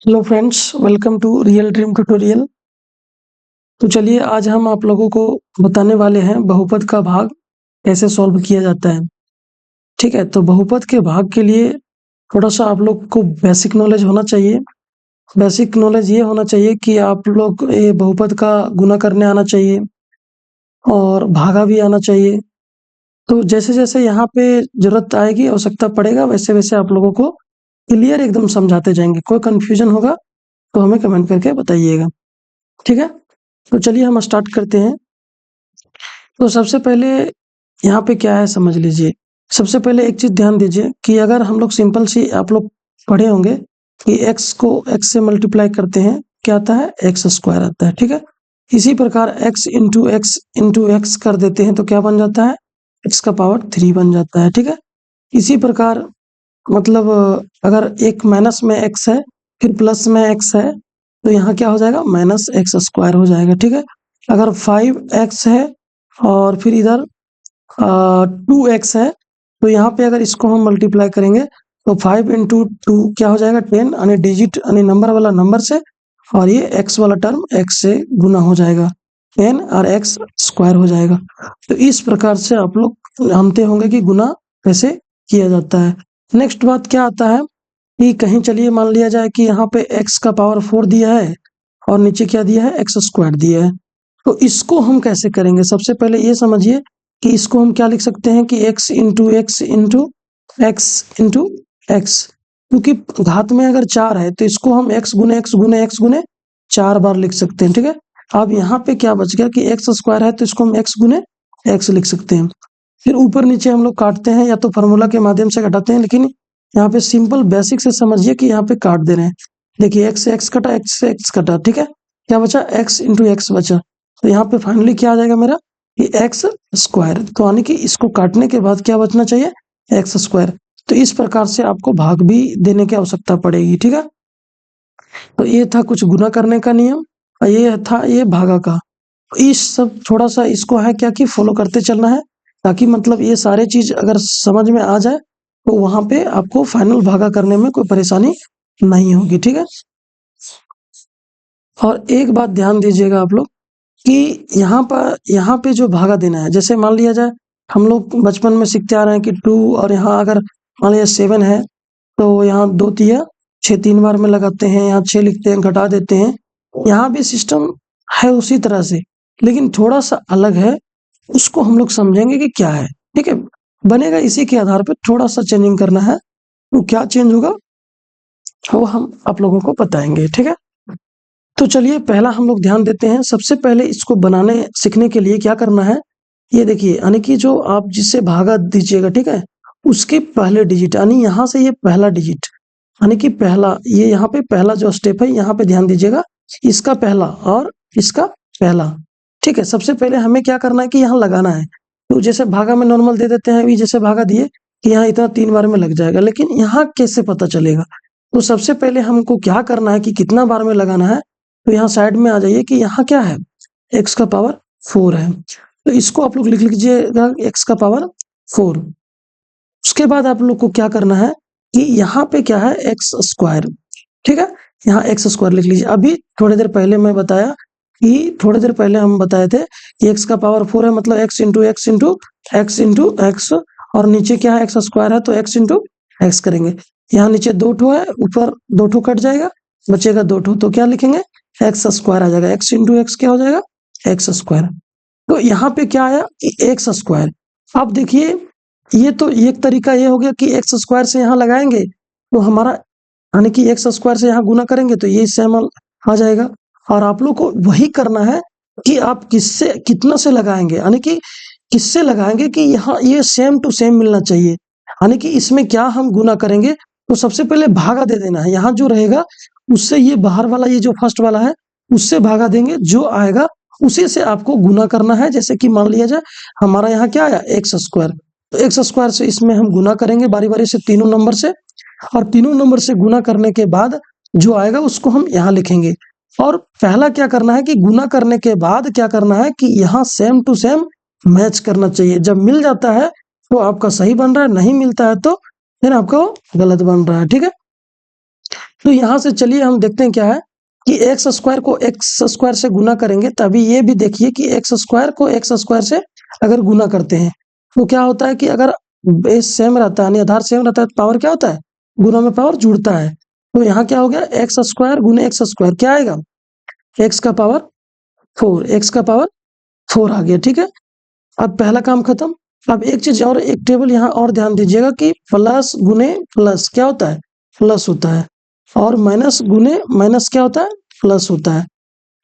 Hello friends, welcome to real dream tutorial. तो चलिए आज हम आप लोगों को बताने वाले हैं बहुपद का भाग कैसे सॉल्व किया जाता है। ठीक है, तो बहुपद के भाग के लिए थोड़ा सा आप लोग को बेसिक नॉलेज होना चाहिए। बेसिक नॉलेज ये होना चाहिए कि आप लोग ये बहुपद का गुणा करने आना चाहिए और भागा भी आना चाहिए। तो जैसे जैसे यहाँ पे जरूरत आएगी, आवश्यकता पड़ेगा, वैसे वैसे आप लोगों को क्लियर एकदम समझाते जाएंगे। कोई कंफ्यूजन होगा तो हमें कमेंट करके बताइएगा। ठीक है, तो चलिए हम स्टार्ट करते हैं। तो सबसे पहले यहाँ पे क्या है समझ लीजिए। सबसे पहले एक चीज ध्यान दीजिए कि अगर हम लोग सिंपल सी आप लोग पढ़े होंगे कि x को x से मल्टीप्लाई करते हैं, क्या आता है, एक्स स्क्वायर आता है। ठीक है, इसी प्रकार x इंटू एक्स कर देते हैं तो क्या बन जाता है, x का पावर 3 बन जाता है। ठीक है, इसी प्रकार मतलब अगर एक माइनस में x है फिर प्लस में x है तो यहाँ क्या हो जाएगा, माइनस एक्स स्क्वायर हो जाएगा। ठीक है, अगर 5x है और फिर इधर 2x है तो यहाँ पे अगर इसको हम मल्टीप्लाई करेंगे तो 5 इंटू टू क्या हो जाएगा, 10, यानी डिजिट यानी नंबर वाला नंबर से, और ये x वाला टर्म x से गुना हो जाएगा, 10 और x स्क्वायर हो जाएगा। तो इस प्रकार से आप लोग जानते होंगे कि गुना कैसे किया जाता है। नेक्स्ट बात क्या आता है कि कहीं चलिए मान लिया जाए कि यहाँ पे x का पावर 4 दिया है और नीचे क्या दिया है, एक्स स्क्वायर दिया है। तो इसको हम कैसे करेंगे, सबसे पहले ये समझिए कि इसको हम क्या लिख सकते हैं कि x into x into x into x, क्योंकि घात में अगर 4 है तो इसको हम x गुने एक्स गुने एक्स गुने 4 बार लिख सकते हैं। ठीक है, अब यहाँ पे क्या बच गया कि एक्स स्क्वायर है तो इसको हम x गुने एक्स लिख सकते हैं। फिर ऊपर नीचे हम लोग काटते हैं या तो फार्मूला के माध्यम से घटाते हैं, लेकिन यहाँ पे सिंपल बेसिक से समझिए कि यहाँ पे काट दे रहे हैं। देखिए एक्स से एक्स कटा, एक्स से एक्स कटा। ठीक है, क्या बचा, एक्स इंटू एक्स बचा। तो यहाँ पे फाइनली क्या आ जाएगा मेरा, कि एक्स स्क्वायर। तो यानी कि इसको काटने के बाद क्या बचना चाहिए, एक्स स्क्वायर। तो इस प्रकार से आपको भाग भी देने की आवश्यकता पड़ेगी। ठीक है, तो ये था कुछ गुना करने का नियम और ये था ये भागा का। इस सब थोड़ा सा इसको है क्या कि फॉलो करते चलना है, ताकि मतलब ये सारे चीज अगर समझ में आ जाए तो वहां पे आपको फाइनल भागा करने में कोई परेशानी नहीं होगी। ठीक है, और एक बात ध्यान दीजिएगा आप लोग कि यहाँ पे जो भागा देना है, जैसे मान लिया जाए हम लोग बचपन में सीखते आ रहे हैं कि 2, और यहाँ अगर मान लिया 7 है तो यहाँ 2 तिया 6 3 बार में लगाते हैं, यहाँ 6 लिखते हैं, घटा देते हैं। यहाँ भी सिस्टम है उसी तरह से, लेकिन थोड़ा सा अलग है। उसको हम लोग समझेंगे कि क्या है। ठीक है, बनेगा इसी के आधार पर थोड़ा सा चेंजिंग करना है। तो क्या चेंज होगा वो हम आप लोगों को बताएंगे। ठीक है, तो चलिए पहला हम लोग ध्यान देते हैं। सबसे पहले इसको बनाने सीखने के लिए क्या करना है, ये देखिए, यानी कि जो आप जिससे भागा दीजिएगा, ठीक है, उसके पहले डिजिट, यानी यहाँ से ये पहला डिजिट, यानी कि पहला, ये यहाँ पे पहला जो स्टेप है यहाँ पे ध्यान दीजिएगा, इसका पहला और इसका पहला। ठीक है, सबसे पहले हमें क्या करना है कि यहाँ लगाना है। तो जैसे भागा में नॉर्मल दे देते हैं, अभी जैसे भागा दिए कि यहाँ इतना 3 बार में लग जाएगा, लेकिन यहाँ कैसे पता चलेगा। तो सबसे पहले हमको क्या करना है कि कितना बार में लगाना है। तो यहाँ साइड में आ जाइए कि यहाँ क्या है, x का पावर 4 है। तो इसको आप लोग लिख लीजिएगा, x का पावर 4। उसके बाद आप लोग को क्या करना है कि यहाँ पे क्या है, एक्स स्क्वायर। ठीक है, यहाँ एक्स स्क्वायर लिख लीजिए। अभी थोड़ी देर पहले मैं बताया कि थोड़ी देर पहले हम बताए थे कि एक्स का पावर 4 है, मतलब x into x into x into x, और नीचे क्या है, एक्स स्क्वायर है तो एक्स इंटू एक्स करेंगे। यहाँ नीचे 2 ठो है, ऊपर 2 ठो कट जाएगा, बचेगा 2 ठो, तो क्या लिखेंगे, एक्स स्क्वायर आ जाएगा। एक्स इंटू एक्स क्या हो जाएगा, एक्स स्क्वायर। तो यहाँ पे क्या आया कि एक्स स्क्वायर। अब देखिए, ये तो एक तरीका ये हो गया कि एक्स स्क्वायर से यहाँ लगाएंगे तो हमारा, यानी कि एक्स स्क्वायर से यहाँ गुना करेंगे तो ये इससे आ जाएगा। और आप लोग को वही करना है कि आप किससे कितना से लगाएंगे, यानी कि किससे लगाएंगे कि यहाँ ये सेम टू सेम मिलना चाहिए। यानी कि इसमें क्या हम गुना करेंगे, तो सबसे पहले भागा दे देना है। यहाँ जो रहेगा उससे ये बाहर वाला, ये जो फर्स्ट वाला है उससे भागा देंगे, जो आएगा उसी से आपको गुना करना है। जैसे कि मान लिया जाए हमारा यहाँ क्या आया, एक्स स्क्वायर, तो एक्स स्क्वायर से इसमें हम गुना करेंगे बारी बारी से तीनों नंबर से, और तीनों नंबर से गुना करने के बाद जो आएगा उसको हम यहाँ लिखेंगे। और पहला क्या करना है कि गुना करने के बाद क्या करना है कि यहाँ सेम टू सेम मैच करना चाहिए। जब मिल जाता है तो आपका सही बन रहा है, नहीं मिलता है तो फिर आपका वो गलत बन रहा है। ठीक है, तो यहाँ से चलिए हम देखते हैं क्या है कि एक्स स्क्वायर को एक्स स्क्वायर से गुना करेंगे, तभी ये भी देखिए कि एक्स स्क्वायर को एक्स स्क्वायर से अगर गुना करते हैं तो क्या होता है कि अगर बेस सेम रहता है यानी आधार सेम रहता है तो पावर क्या होता है, गुना में पावर जुड़ता है। तो यहाँ क्या हो गया, एक्स स्क्वायर गुने एक्स स्क्वायर क्या आएगा, एक्स का पावर 4, एक्स का पावर 4 आ गया। ठीक है, अब पहला काम खत्म। अब एक चीज और, एक टेबल यहाँ और ध्यान दीजिएगा कि प्लस गुने प्लस क्या होता है, प्लस होता है, और माइनस गुने माइनस क्या होता है, प्लस होता है।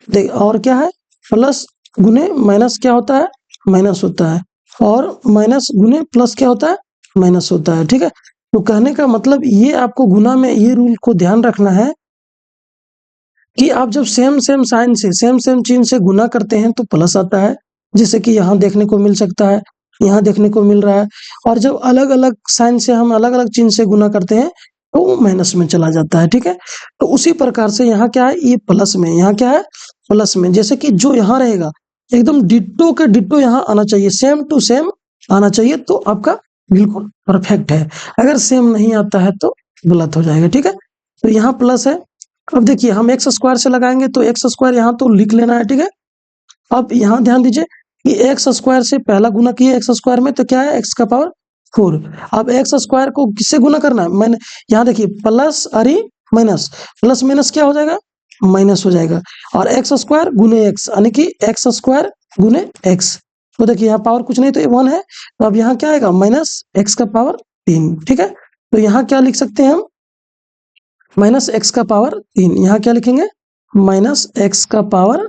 देख और क्या है, प्लस गुने माइनस क्या होता है, माइनस होता है, और माइनस गुने प्लस क्या होता है, माइनस होता है। ठीक है, तो कहने का मतलब ये आपको गुना में ये रूल को ध्यान रखना है कि आप जब सेम सेम साइन से सेम सेम चिन्ह से गुना करते हैं तो प्लस आता है, जैसे कि यहाँ देखने को मिल सकता है, यहाँ देखने को मिल रहा है। और जब अलग अलग साइन से हम अलग अलग चिन्ह से गुना करते हैं तो वो माइनस में चला जाता है। ठीक है, तो उसी प्रकार से यहाँ क्या है, ये प्लस में, यहाँ क्या है, प्लस में। जैसे कि जो यहाँ रहेगा एकदम डिट्टो के डिट्टो यहाँ आना चाहिए, सेम टू सेम आना चाहिए, तो आपका बिल्कुल परफेक्ट है। अगर सेम नहीं आता है तो गलत हो जाएगा। ठीक है, तो यहाँ प्लस है। अब देखिए हम एक्स स्क्वायर से लगाएंगे तो एक्स स्क्वायर यहाँ तो लिख लेना है। ठीक है, अब यहाँ ध्यान दीजिए कि एक्स स्क्वायर से पहला गुना किया एक्स स्क्वायर में तो क्या है, एक्स का पावर 4। अब एक्स स्क्वायर को किससे गुना करना है, मैंने यहाँ देखिए प्लस अरे माइनस, प्लस माइनस क्या हो जाएगा, माइनस हो जाएगा। और एक्स स्क्वायर गुने एक्स यानी कि एक्स स्क्वायर गुने एक्स, तो देखिए यहाँ पावर कुछ नहीं तो ये 1 है, तो अब यहाँ क्या आएगा, माइनस एक्स का पावर 3। ठीक है, तो यहाँ क्या लिख सकते हैं हम, माइनस एक्स का पावर 3, यहाँ क्या लिखेंगे, माइनस एक्स का पावर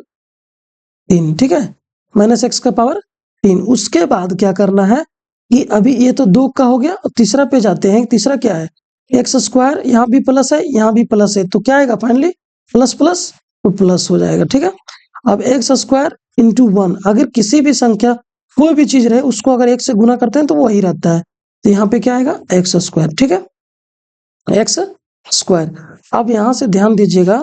3। ठीक है, माइनस एक्स का पावर 3। उसके बाद क्या करना है कि अभी ये तो 2 का हो गया, अब तीसरा पे जाते हैं। तीसरा क्या है, एक्स स्क्वायर, यहाँ भी प्लस है यहाँ भी प्लस है, तो क्या आएगा फाइनली प्लस प्लस, तो प्लस हो जाएगा। ठीक है, अब एक्स स्क्वायर इंटू 1, अगर किसी भी संख्या कोई भी चीज रहे उसको अगर एक से गुना करते हैं तो वही रहता है, तो यहाँ पे क्या आएगा, एक्स स्क्वायर। ठीक है, एक्स स्क्वायर। अब यहाँ से ध्यान दीजिएगा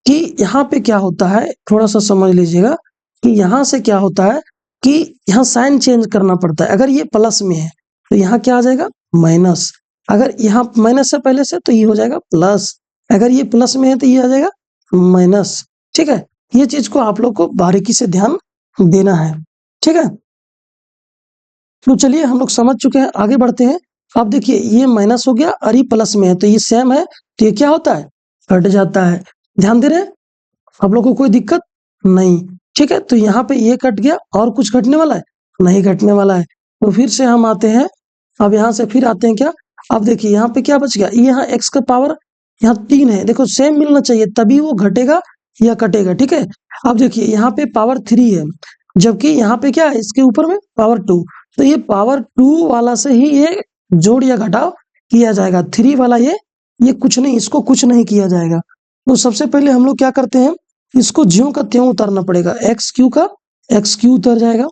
कि यहाँ पे क्या होता है, थोड़ा सा समझ लीजिएगा कि यहाँ से क्या होता है कि यहाँ साइन चेंज करना पड़ता है। अगर ये प्लस में है तो यहाँ क्या आ जाएगा, माइनस। अगर यहाँ माइनस है पहले से तो ये हो जाएगा प्लस, अगर ये प्लस में है तो ये आ जाएगा माइनस। ठीक है, ये चीज को आप लोग को बारीकी से ध्यान देना है। ठीक है, तो चलिए हम लोग समझ चुके हैं, आगे बढ़ते हैं। अब देखिए ये माइनस हो गया और ये प्लस में है तो ये सेम है, तो ये क्या होता है, कट जाता है। ध्यान दे रहे हैं आप लोग को, कोई दिक्कत नहीं। ठीक है, तो यहाँ पे ये कट गया, और कुछ घटने वाला है, नहीं घटने वाला है। तो फिर से हम आते हैं, अब यहाँ से फिर आते हैं क्या, अब देखिए यहाँ पे क्या बच गया, यहाँ एक्स का पावर यहाँ 3 है, देखो सेम मिलना चाहिए तभी वो घटेगा या कटेगा। ठीक है, अब देखिए यहाँ पे पावर 3 है, जबकि यहाँ पे क्या है, इसके ऊपर में पावर 2, तो ये पावर 2 वाला से ही ये जोड़ या घटाव किया जाएगा। 3 वाला ये कुछ नहीं, इसको कुछ नहीं किया जाएगा। तो सबसे पहले हम लोग क्या करते हैं, इसको ज्यों का त्यों उतारना पड़ेगा, एक्स क्यू का एक्स क्यू उतर जाएगा।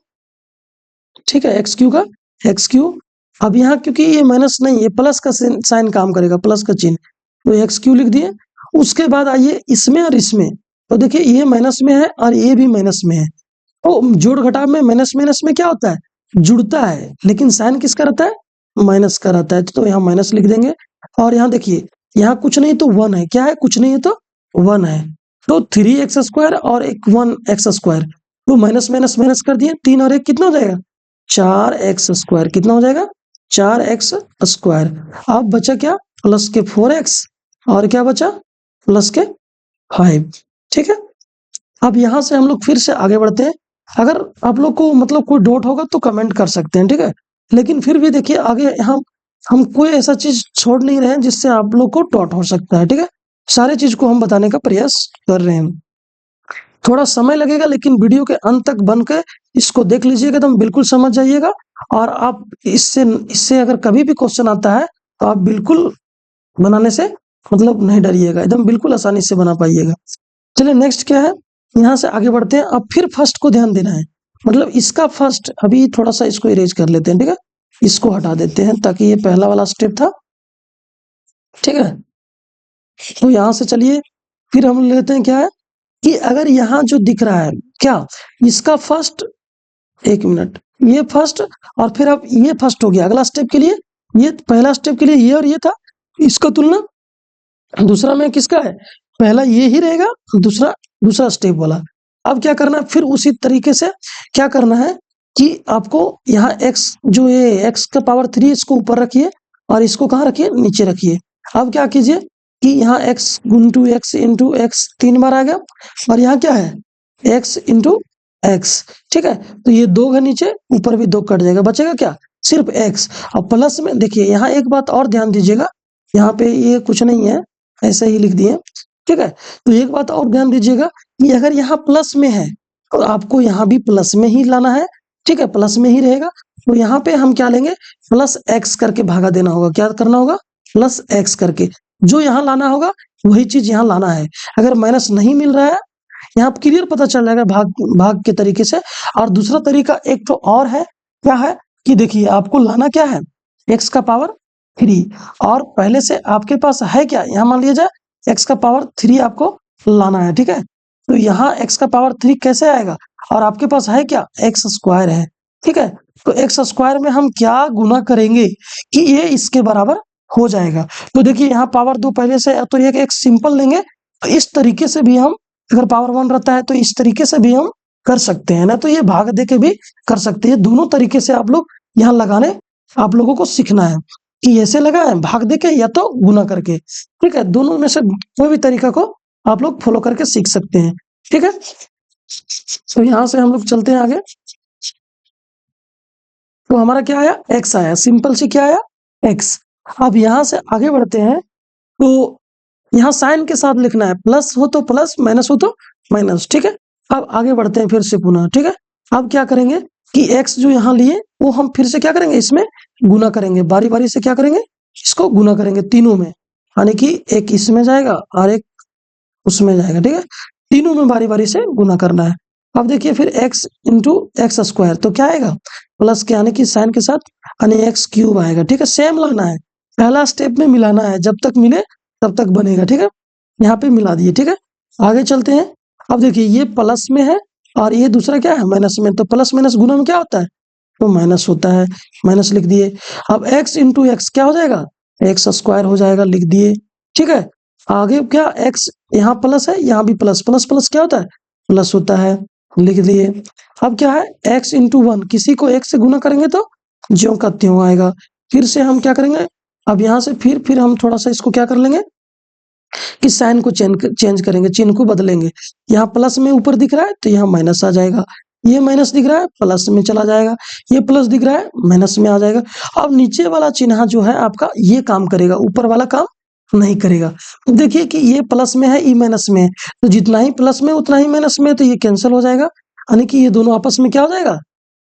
ठीक है, एक्स क्यू का एक्स क्यू। अब यहाँ क्योंकि ये माइनस नहीं, ये प्लस का साइन काम करेगा, प्लस का चिन्ह, तो एक्स क्यू लिख दिए। उसके बाद आइए इसमें और इसमें, तो देखिए ये माइनस में है और ये भी माइनस में है, तो जोड़ घटाव में माइनस माइनस में क्या होता है, जुड़ता है, लेकिन साइन किसका रहता है, माइनस का रहता है, तो यहाँ माइनस लिख देंगे। और यहाँ देखिए यहाँ कुछ नहीं तो 1 है, क्या है, कुछ नहीं है तो 1 है, तो 3x स्क्वायर और एक 1x स्क्वायर, तो माइनस माइनस माइनस कर दिए, 3 और 1 कितना हो जाएगा, 4x स्क्वायर। कितना हो जाएगा, 4x स्क्वायर। अब बचा क्या, प्लस के 4x, और क्या बचा, प्लस के 5। ठीक है, अब यहाँ से हम लोग फिर से आगे बढ़ते हैं। अगर आप लोग को मतलब कोई डाउट होगा तो कमेंट कर सकते हैं। ठीक है, लेकिन फिर भी देखिए आगे हम कोई ऐसा चीज छोड़ नहीं रहे हैं जिससे आप लोग को डाउट हो सकता है। ठीक है, सारे चीज को हम बताने का प्रयास कर रहे हैं। थोड़ा समय लगेगा लेकिन वीडियो के अंत तक बन के इसको देख लीजिएगा तो बिल्कुल समझ जाइएगा। और आप इससे अगर कभी भी क्वेश्चन आता है तो आप बिल्कुल बनाने से मतलब नहीं डरिएगा, एकदम बिल्कुल आसानी से बना पाइएगा। चलिए नेक्स्ट क्या है, यहाँ से आगे बढ़ते हैं। अब फिर फर्स्ट को ध्यान देना है, मतलब इसका फर्स्ट, अभी थोड़ा सा इसको इरेज कर लेते हैं। ठीक है, इसको हटा देते हैं ताकि ये पहला वाला स्टेप था। ठीक है, तो यहाँ से चलिए फिर हम लेते हैं क्या है कि अगर यहाँ जो दिख रहा है क्या, इसका फर्स्ट, एक मिनट, ये फर्स्ट और फिर अब ये फर्स्ट हो गया। अगला स्टेप के लिए, ये पहला स्टेप के लिए ये और ये था, इसका तुलना दूसरा में किसका है, पहला ये ही रहेगा, दूसरा स्टेप वाला। अब क्या करना है, फिर उसी तरीके से क्या करना है कि आपको यहाँ x जो ये x का पावर 3 इसको ऊपर रखिए और इसको कहाँ रखिए, नीचे रखिए। अब क्या कीजिए कि यहाँ x इंटू एक्स 3 बार आ गया और यहाँ क्या है x इंटू एक्स, ठीक है। तो ये 2 का नीचे, ऊपर भी 2 कट जाएगा, बचेगा क्या, सिर्फ x। अब प्लस में देखिए यहाँ एक बात और ध्यान दीजिएगा, यहाँ पे ये कुछ नहीं है, ऐसे ही लिख दिए, ठीक है। तो एक बात और ध्यान दीजिएगा कि अगर यहाँ प्लस में है तो आपको यहाँ भी प्लस में ही लाना है, ठीक है, प्लस में ही रहेगा। तो यहाँ पे हम क्या लेंगे, प्लस एक्स करके भागा देना होगा, क्या करना होगा, प्लस एक्स करके, जो यहाँ लाना होगा वही चीज यहाँ लाना है। अगर माइनस नहीं मिल रहा है, यहाँ क्लियर पता चल जाएगा भाग के तरीके से। और दूसरा तरीका एक तो और है, क्या है कि देखिए आपको लाना क्या है, एक्स का पावर 3, और पहले से आपके पास है क्या, यहाँ मान लिया जाए एक्स का पावर 3 आपको लाना है, ठीक है। तो यहाँ एक्स का पावर 3 कैसे आएगा, और आपके पास है क्या, एक्स स्क्वायर है, ठीक है। तो एक्स स्क्वायर में हम क्या गुना करेंगे कि ये इसके बराबर हो जाएगा। तो देखिए यहाँ पावर 2 पहले से, तो एक सिंपल लेंगे, तो इस तरीके से भी हम, अगर पावर 1 रहता है तो इस तरीके से भी हम कर सकते हैं ना, तो ये भाग दे के भी कर सकते हैं। दोनों तरीके से आप लोग यहाँ लगाने, आप लोगों को सीखना है कि ऐसे लगाए भाग दे के या तो गुना करके, ठीक है। दोनों में से कोई भी तरीका को आप लोग फॉलो करके सीख सकते हैं, ठीक है। तो यहाँ से हम लोग चलते हैं आगे। तो हमारा क्या आया, एक्स आया, सिंपल से क्या आया, एक्स। अब यहाँ से आगे बढ़ते हैं, तो यहाँ साइन के साथ लिखना है, प्लस हो तो प्लस, माइनस हो तो माइनस, ठीक है। अब आगे बढ़ते हैं फिर से पुनः, ठीक है। अब क्या करेंगे कि x जो यहाँ लिए वो हम फिर से क्या करेंगे, इसमें गुना करेंगे, बारी बारी से क्या करेंगे, इसको गुना करेंगे तीनों में, यानी कि एक इसमें जाएगा और एक उसमें जाएगा, ठीक है। तीनों में बारी बारी से गुना करना है। अब देखिए फिर x इंटू एक्स स्क्वायर, तो क्या आएगा, प्लस के यानी कि साइन के साथ, यानी एक्स क्यूब आएगा, ठीक है। सेम लाना है, पहला स्टेप में मिलाना है, जब तक मिले तब तक बनेगा, ठीक है। यहाँ पे मिला दिए, ठीक है। आगे चलते हैं। अब देखिए ये प्लस में है और ये दूसरा क्या है, माइनस में, तो प्लस माइनस गुना में क्या होता है, तो माइनस होता है, माइनस लिख दिए। अब x इंटू एक्स क्या हो जाएगा, एक्स स्क्वायर हो जाएगा, लिख दिए, ठीक है। आगे क्या, x यहाँ प्लस है, यहाँ भी प्लस, प्लस प्लस क्या होता है, प्लस होता है, लिख दिए। अब क्या है, x इंटू 1, किसी को x से गुना करेंगे तो ज्यों का त्यों आएगा। फिर से हम क्या करेंगे, अब यहाँ से फिर हम थोड़ा सा इसको क्या कर लेंगे कि साइन को चेंज करेंगे, चिन्ह को बदलेंगे। यहाँ प्लस में ऊपर दिख रहा है तो यहाँ माइनस आ जाएगा, ये माइनस दिख रहा है प्लस में चला जाएगा, ये प्लस दिख रहा है माइनस में आ जाएगा। अब नीचे वाला चिन्ह जो है आपका ये काम करेगा, ऊपर वाला काम नहीं करेगा। तो देखिए कि ये प्लस में है, ये माइनस में है, तो जितना ही प्लस में उतना ही माइनस में, तो ये कैंसिल हो जाएगा, यानी कि ये दोनों आपस में क्या हो जाएगा,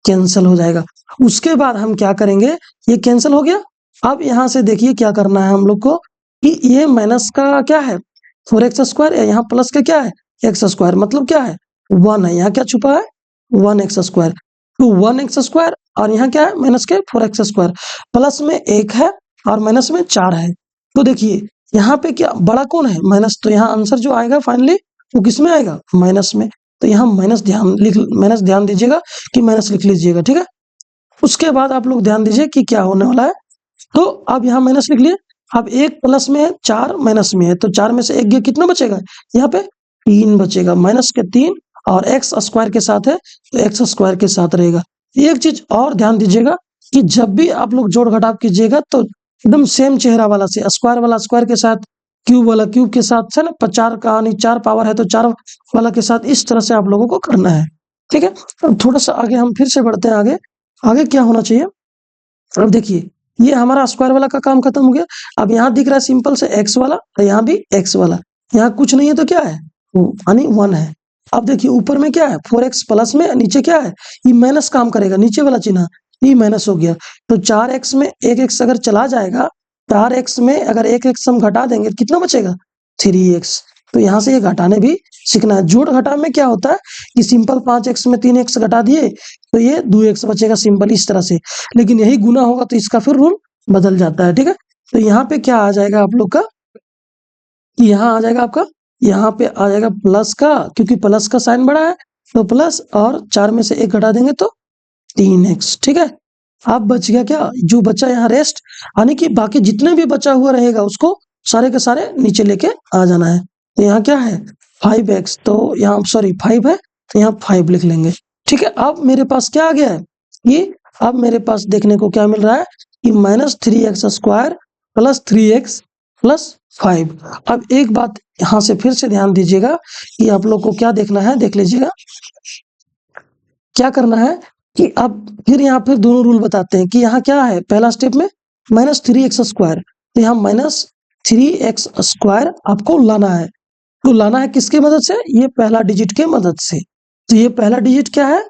कैंसिल हो जाएगा। उसके बाद हम क्या करेंगे, ये कैंसिल हो गया। अब यहाँ से देखिए क्या करना है हम लोग को कि ये माइनस का क्या है, 4x स्क्वायर, यहाँ प्लस का क्या है, एक्स स्क्वायर, मतलब क्या है 1 है, यहाँ क्या छुपा है 1x स्क्वायर, तो 1x स्क्वायर, और यहाँ क्या है माइनस के 4x स्क्वायर, प्लस में 1 है और माइनस में 4 है। तो देखिए यहाँ पे क्या बड़ा कौन है, माइनस, तो यहाँ आंसर जो आएगा फाइनली वो किस में आएगा, माइनस में। तो यहाँ माइनस ध्यान दीजिएगा कि माइनस लिख लीजिएगा, ठीक है। उसके बाद आप लोग ध्यान दीजिए कि क्या होने वाला है। तो अब यहाँ माइनस लिख लिए, अब एक प्लस में है, 4 माइनस में है, तो 4 में से एक गया, कितना बचेगा, यहाँ पे 3 बचेगा, माइनस के 3, और एक्स स्क्वायर के साथ है तो एक्स स्क्वायर के साथ रहेगा। एक चीज और ध्यान दीजिएगा कि जब भी आप लोग जोड़ घटाव कीजिएगा तो एकदम सेम चेहरा वाला से, स्क्वायर वाला स्क्वायर के साथ, क्यूब वाला क्यूब के साथ, है ना, 4 का यानी 4 पावर है तो 4 वाला के साथ, इस तरह से आप लोगों को करना है, ठीक है। अब थोड़ा सा आगे हम फिर से बढ़ते हैं, आगे आगे क्या होना चाहिए। अब देखिए ये हमारा स्क्वायर वाला का काम खत्म हो गया। अब यहाँ दिख रहा है सिंपल से एक्स वाला, और यहाँ भी एक्स वाला, यहाँ कुछ नहीं है तो क्या है, यानी 1 है। अब देखिए ऊपर में क्या है 4x प्लस में, नीचे क्या है, ये माइनस काम करेगा, नीचे वाला चिन्ह ये माइनस हो गया, तो 4x में 1x अगर चला जाएगा, 4x में अगर 1x हम घटा देंगे कितना बचेगा 3x। तो यहाँ से ये घटाने भी सीखना है। जोड़ घटाव में क्या होता है कि सिंपल 5x में 3x घटा दिए तो ये 2x बचेगा, सिंपल इस तरह से। लेकिन यही गुना होगा तो इसका फिर रूल बदल जाता है, ठीक है। तो यहाँ पे क्या आ जाएगा आप लोग का, यहाँ आ जाएगा आपका, यहाँ पे आ जाएगा प्लस का, क्योंकि प्लस का साइन बड़ा है तो प्लस, और 4 में से 1 घटा देंगे तो 3x, ठीक है। अब बच गया क्या, जो बचा यहाँ रेस्ट, यानी कि बाकी जितने भी बचा हुआ रहेगा उसको सारे के सारे नीचे लेके आ जाना है। तो यहाँ क्या है 5x, तो यहाँ सॉरी 5 है तो यहाँ 5 लिख लेंगे। ठीक है, अब मेरे पास क्या आ गया है कि अब मेरे पास देखने को क्या मिल रहा है कि -3x² प्लस 3x प्लस 5। अब एक बात यहाँ से फिर से ध्यान दीजिएगा कि आप लोग को क्या देखना है, देख लीजिएगा क्या करना है कि अब फिर यहाँ फिर दोनों रूल बताते हैं कि यहाँ क्या है पहला स्टेप में -3x², तो यहाँ -3x² आपको लाना है। तो लाना है किसकी मदद से, ये पहला डिजिट के मदद से। तो ये पहला डिजिट क्या है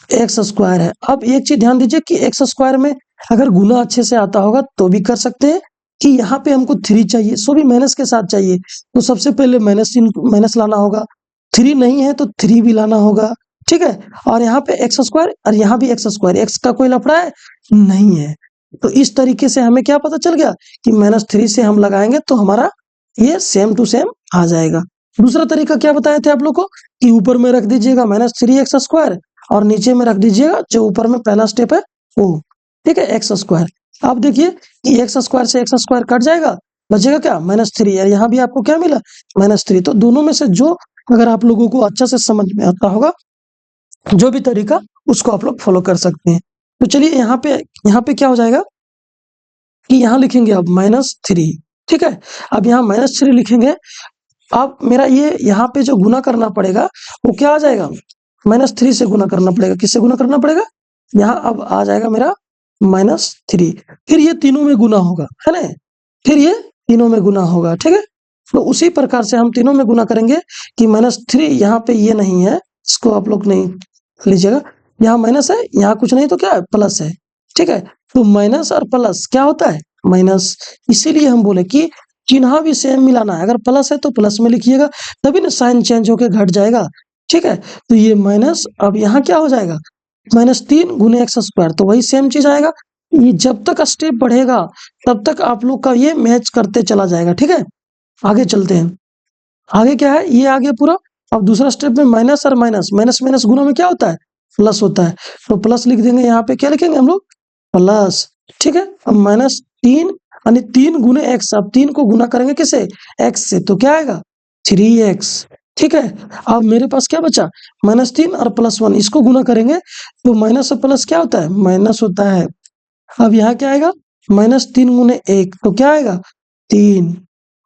x² है। अब एक चीज ध्यान दीजिए कि x² में अगर गुना अच्छे से आता होगा तो भी कर सकते हैं कि यहाँ पे हमको 3 चाहिए, सो भी माइनस के साथ चाहिए, तो सबसे पहले माइनस लाना होगा। 3 नहीं है तो 3 भी लाना होगा। ठीक है, और यहाँ पे x² और यहाँ भी x², x का कोई लफड़ा है नहीं है। तो इस तरीके से हमें क्या पता चल गया कि -3 से हम लगाएंगे तो हमारा ये सेम टू सेम आ जाएगा। दूसरा तरीका क्या बताए थे आप लोग को कि ऊपर में रख दीजिएगा -3x² और नीचे में रख दीजिएगा जो ऊपर में पहला स्टेप है वो। ठीक है, x²। अब देखिए कि x² से x² कट जाएगा, बचेगा क्या -3, और यहाँ भी आपको क्या मिला -3। तो दोनों में से जो अगर आप लोगों को अच्छा से समझ में आता होगा जो भी तरीका उसको आप लोग फॉलो कर सकते हैं। तो चलिए यहाँ पे क्या हो जाएगा कि यहाँ लिखेंगे अब -3। ठीक है, अब यहाँ -3 लिखेंगे। अब मेरा ये यहाँ पे जो गुना करना पड़ेगा वो क्या आ जाएगा -3 से गुना करना पड़ेगा। किससे गुना करना पड़ेगा, यहाँ अब आ जाएगा मेरा -3, फिर ये तीनों में गुना होगा, है ना, फिर ये तीनों में गुना होगा। ठीक है, तो उसी प्रकार से हम तीनों में गुना करेंगे कि -3 यहाँ पे ये नहीं है, इसको आप लोग नहीं लीजिएगा, यहाँ माइनस है, यहाँ कुछ नहीं तो क्या है प्लस है। ठीक है, तो माइनस और प्लस क्या होता है माइनस, इसीलिए हम बोले कि चिन्ह भी सेम मिलाना है। अगर प्लस है तो प्लस में लिखिएगा, तभी ना साइन चेंज होके घट जाएगा। ठीक है, तो ये माइनस अब यहाँ क्या हो जाएगा -3 गुने x², तो वही सेम चीज आएगा। ये जब तक स्टेप बढ़ेगा तब तक आप लोग का ये मैच करते चला जाएगा। ठीक है, आगे चलते हैं। आगे क्या है, ये आगे पूरा। अब दूसरा स्टेप में माइनस और माइनस, माइनस माइनस गुना में क्या होता है प्लस होता है, तो प्लस लिख देंगे। यहाँ पे क्या लिखेंगे हम लोग प्लस। ठीक है, अब -3 यानी 3 गुने x, अब 3 को गुना करेंगे किसे x से, तो क्या आएगा 3x। ठीक है, अब मेरे पास क्या बचा -3 और +1, इसको गुना करेंगे तो माइनस और प्लस क्या होता है माइनस होता है। अब यहाँ क्या आएगा -3 गुने 1, तो क्या आएगा 3।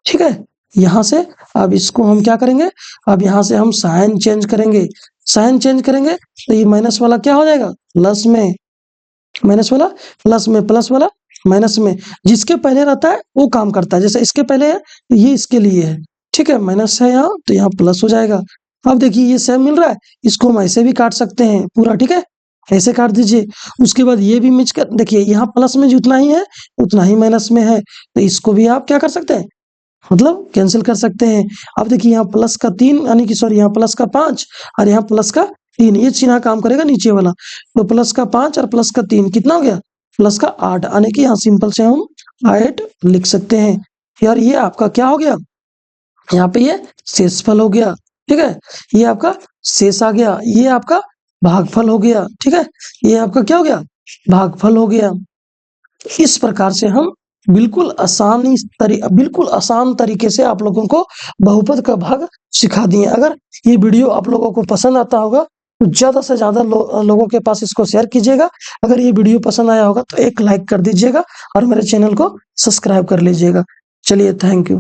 ठीक है, यहाँ से अब इसको हम क्या करेंगे, अब यहाँ से हम साइन चेंज करेंगे। साइन चेंज करेंगे तो ये माइनस वाला क्या हो जाएगा प्लस में, माइनस वाला प्लस में, प्लस वाला माइनस में। जिसके पहले रहता है वो काम करता है, जैसे इसके पहले है ये इसके लिए है। ठीक है, माइनस है यहाँ तो यहाँ प्लस हो जाएगा। अब देखिए ये सेम मिल रहा है, इसको हम ऐसे भी काट सकते हैं पूरा। ठीक है, ऐसे काट दीजिए। उसके बाद ये भी मिच कर देखिए, यहाँ प्लस में जितना ही है उतना ही माइनस में है, तो इसको भी आप क्या कर सकते हैं मतलब कैंसिल कर सकते हैं। अब देखिए यहाँ प्लस का 3 यानी कि सॉरी यहाँ प्लस का 5 और यहाँ प्लस का 3, ये चिन्ह काम करेगा नीचे वाला। तो प्लस का 5 और प्लस का 3 कितना हो गया प्लस का 8, यानी कि यहाँ सिंपल से हम 8 लिख सकते हैं। यार ये आपका क्या हो गया, यहाँ पे ये शेषफल हो गया। ठीक है, ये आपका शेष आ गया, ये आपका भागफल हो गया। ठीक है, ये आपका क्या हो गया भागफल हो गया। इस प्रकार से हम बिल्कुल आसान तरीके से आप लोगों को बहुपद का भाग सिखा दिए। अगर ये वीडियो आप लोगों को पसंद आता होगा तो ज्यादा से ज्यादा लोगों के पास इसको शेयर कीजिएगा। अगर ये वीडियो पसंद आया होगा तो एक लाइक कर दीजिएगा और मेरे चैनल को सब्सक्राइब कर लीजिएगा। चलिए, थैंक यू।